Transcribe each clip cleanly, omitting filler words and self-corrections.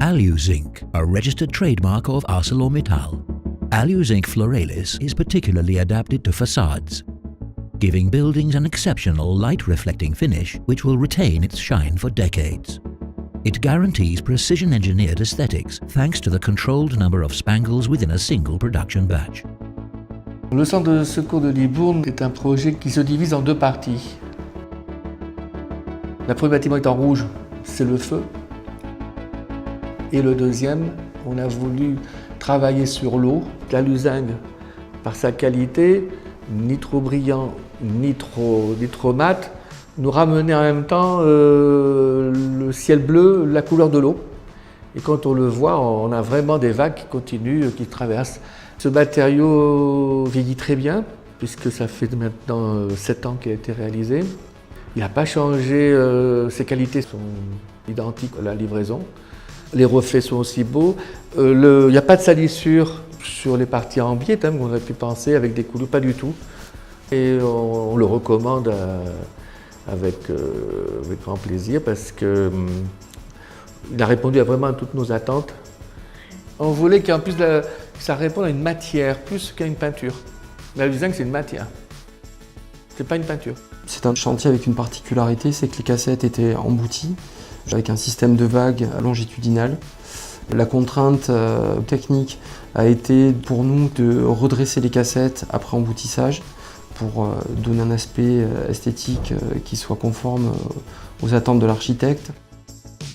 Alu-Zinc, a registered trademark of ArcelorMittal. Alu-Zinc Floralis is particularly adapted to facades, giving buildings an exceptional light-reflecting finish which will retain its shine for decades. It guarantees precision-engineered aesthetics thanks to the controlled number of spangles within a single production batch. Le centre de secours de Libourne est un projet qui se divise en deux parties. Le premier bâtiment est en rouge, c'est le feu. Et le deuxième, on a voulu travailler sur l'eau. L'alu-zinc, par sa qualité, ni trop brillant, ni trop mat, nous ramenait en même temps le ciel bleu, la couleur de l'eau. Et quand on le voit, on a vraiment des vagues qui continuent, qui traversent. Ce matériau vieillit très bien, puisque ça fait maintenant 7 ans qu'il a été réalisé. Il n'a pas changé, ses qualités sont identiques à la livraison. Les reflets sont aussi beaux. Il n'y a pas de salissure sur les parties en biais, comme on aurait pu penser, avec des couleurs, pas du tout. Et on le recommande avec grand plaisir parce qu'il a répondu vraiment à toutes nos attentes. On voulait qu'en plus ça réponde à une matière plus qu'à une peinture. L'alu-zinc, c'est une matière, c'est pas une peinture. C'est un chantier avec une particularité, c'est que les cassettes étaient embouties avec un système de vagues longitudinal. La contrainte technique a été pour nous de redresser les cassettes après emboutissage pour donner un aspect esthétique qui soit conforme aux attentes de l'architecte.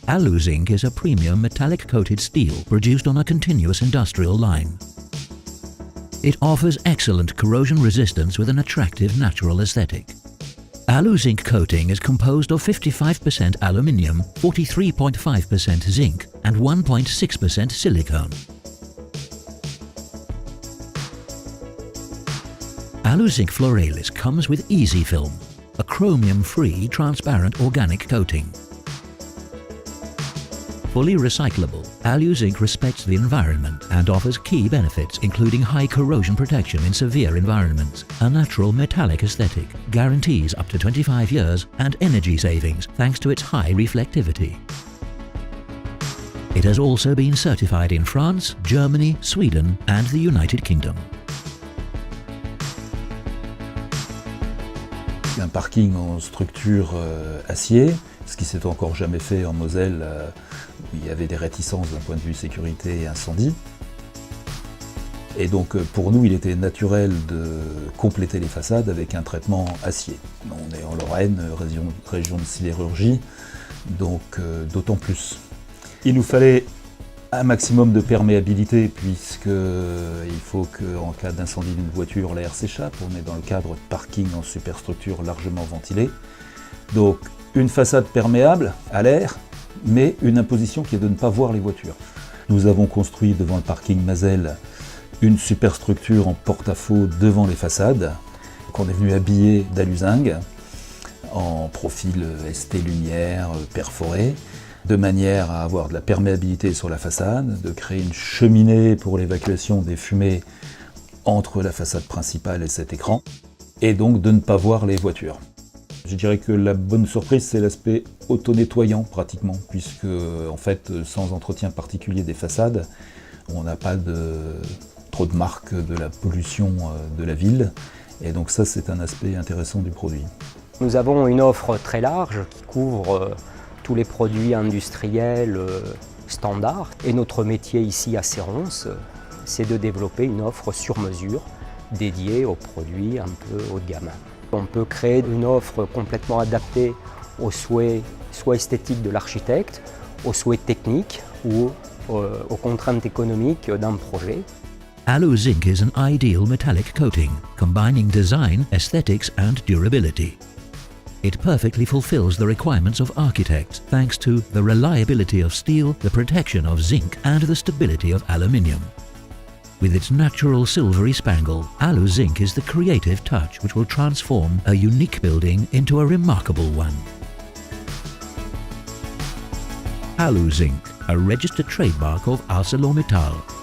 Alu-Zinc is a premium metallic coated steel produced on a continuous industrial line. It offers excellent corrosion resistance with an attractive natural aesthetic. Alu-Zinc coating is composed of 55% aluminium, 43.5% zinc and 1.6% silicone. Alu-Zinc Floralis comes with Easy Film, a chromium-free transparent organic coating. Fully recyclable, Alu-Zinc respects the environment and offers key benefits including high corrosion protection in severe environments, a natural metallic aesthetic, guarantees up to 25 years and energy savings thanks to its high reflectivity. It has also been certified in France, Germany, Sweden and the United Kingdom. Un parking en structure acier, ce qui s'est encore jamais fait en Moselle, où il y avait des réticences d'un point de vue sécurité et incendie. Et donc pour nous, il était naturel de compléter les façades avec un traitement acier. On est en Lorraine, région de sidérurgie, donc d'autant plus. Il nous fallait un maximum de perméabilité puisqu'il faut qu'en cas d'incendie d'une voiture, l'air s'échappe. On est dans le cadre de parking en superstructure largement ventilée. Donc une façade perméable à l'air, mais une imposition qui est de ne pas voir les voitures. Nous avons construit devant le parking Mazel une superstructure en porte-à-faux devant les façades qu'on est venu habiller d'alu-zinc en profil ST lumière perforé, de manière à avoir de la perméabilité sur la façade, de créer une cheminée pour l'évacuation des fumées entre la façade principale et cet écran, et donc de ne pas voir les voitures. Je dirais que la bonne surprise, c'est l'aspect auto-nettoyant pratiquement, puisque en fait, sans entretien particulier des façades, on n'a pas trop de marques de la pollution de la ville, et donc ça, c'est un aspect intéressant du produit. Nous avons une offre très large qui couvre tous les produits industriels standards, et notre métier ici à Serrons, c'est de développer une offre sur mesure dédiée aux produits un peu haut de gamme. On peut créer une offre complètement adaptée aux souhaits soit esthétiques de l'architecte, aux souhaits techniques ou aux contraintes économiques d'un projet. Alu-Zinc is an ideal metallic coating, combining design, aesthetics and durability. It perfectly fulfills the requirements of architects thanks to the reliability of steel, the protection of zinc and the stability of aluminium. With its natural silvery spangle, Alu-Zinc is the creative touch which will transform a unique building into a remarkable one. Alu-Zinc, a registered trademark of ArcelorMittal.